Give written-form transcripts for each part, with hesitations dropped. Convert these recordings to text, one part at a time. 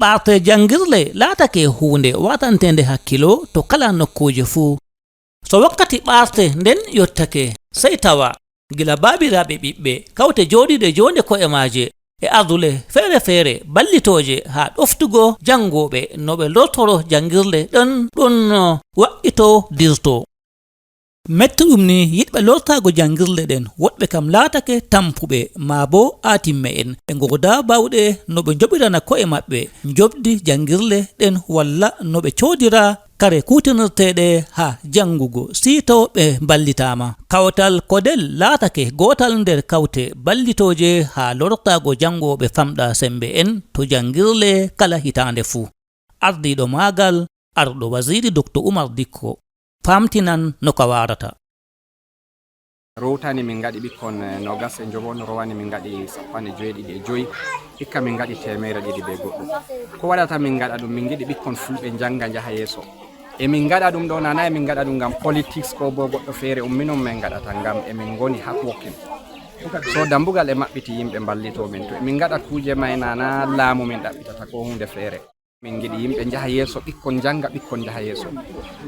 ɓaarte janngirle laatake huunde watantende hakkilo to kala nokkuje fuu. So wakkati ɓaarte nden yottake sey tawa gila baabiraaɓe ɓiɓɓe kawte jooɗiɗe jonde ko'e maaje e ardule feere feere ballitooje haa ɗoftugo janngooɓe no ɓe lortoro janngirle ɗon wa'ito dirto. mettuɗum ni yiɗɓe lortaago janngirle ɗen woɗɓe kam laatake tampuɓe maa bo aatimme en ɓe ngoda bawɗe no ɓe joɓirana ko'e maɓɓe jobdi janngirle ɗen walla no ɓe coodira kare kutinirteɗe ha jangugo sito ɓe ballitama. Kawtal kodel laatake gotal nder kawte ballitoje ha lortago jangoɓe famɗa sembe en to jangirle kala hitande fuu. Ardiɗo magal arɗo waziri Dr. Umar Dikko famtinan no ka warata. Rowtani min gaɗi ɓikkon nogas e jogon rowani min gaɗi 15 hikka min gaɗi 200 be goɗɗo. Ko waɗata min gaɗa ɗum min giɗi ɓikkon fulɓe janga jaha yeso. E min gaɗa ɗum ɗo nana e min gaɗa ɗum ngam politics ko bo goɗɗo feere minon min gaɗata ngam e min goni hardworking. So dambugal e maɓɓiti yimɓe ballito min to min gaɗa kuje may nana laamu min ɗaɓɓitata ko hunde feere. Min giɗi yimɓe jaha yeso ɓikkon janga ɓikkon jaha yeso.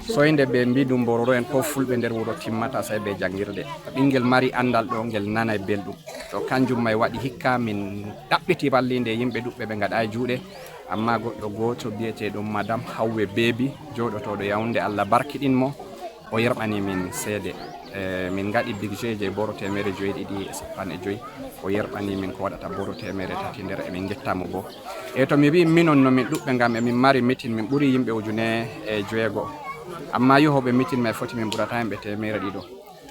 Soyde ɓe mbi ɗum bororo en ko fulɓe nder wuro timmata say be jangirde. Ɓingel mari andal ɗo ngel nana belɗum. To kanjum may waɗi hikka min ɗaɓɓiti ballinde yimɓe ɗuɓɓe ɓe ngaɗa e juuɗe. Amma goɗɗo goto biyeteɗum madame Hawwe Bebi joɗotoɗo Yawnde Allah barkiɗin mo o yerɓani min seede. Min gaɗi budget je boro 250 o yerɓani min ko waɗata boro 300 nder emin gettamo bo. E to mi wi minon no min ɗuɓɓe ngam emin mari meeting min ɓuri yimɓe 1,600 amma yohoɓe meeting may foti min ɓurata yimɓe 200.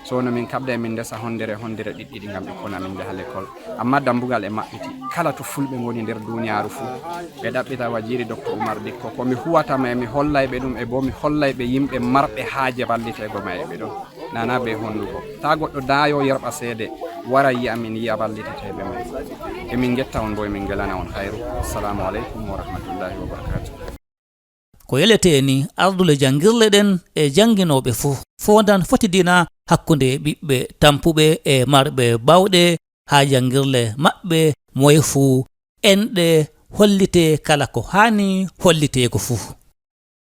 So no min kabda min desa hondere ɗiɗɗiɗi ngam ɓikkon amin jaha l'école. Amma dambugal e maɓɓiti kala to fulɓe ngoni nder duniyaru fuu ɓe ɗaɓɓita wajiri Dr. Umar Dikko ko mi huwatama e mi hollayɓe ɗum e bo mi hollayɓe yimɓe marɓe haaje ballitego ma e ɓe ɗon nana be honduko ta goɗɗo daayo yerɓa seede wara yi'a min yi'a balliteteɓe ma emin getta on bo emin gelana on hayru. Assalamu aleykum wa rahmatullahi wa barakatuh. Ko yelete ni ardule jangirle ɗen e janginoɓe fuu fondan fotidina hakkunde ɓiɓɓe tampuɓe e marɓe bawɗe ha jangirle maɓɓe moye fuu enɗe hollite kala ko hani hollitego fuu.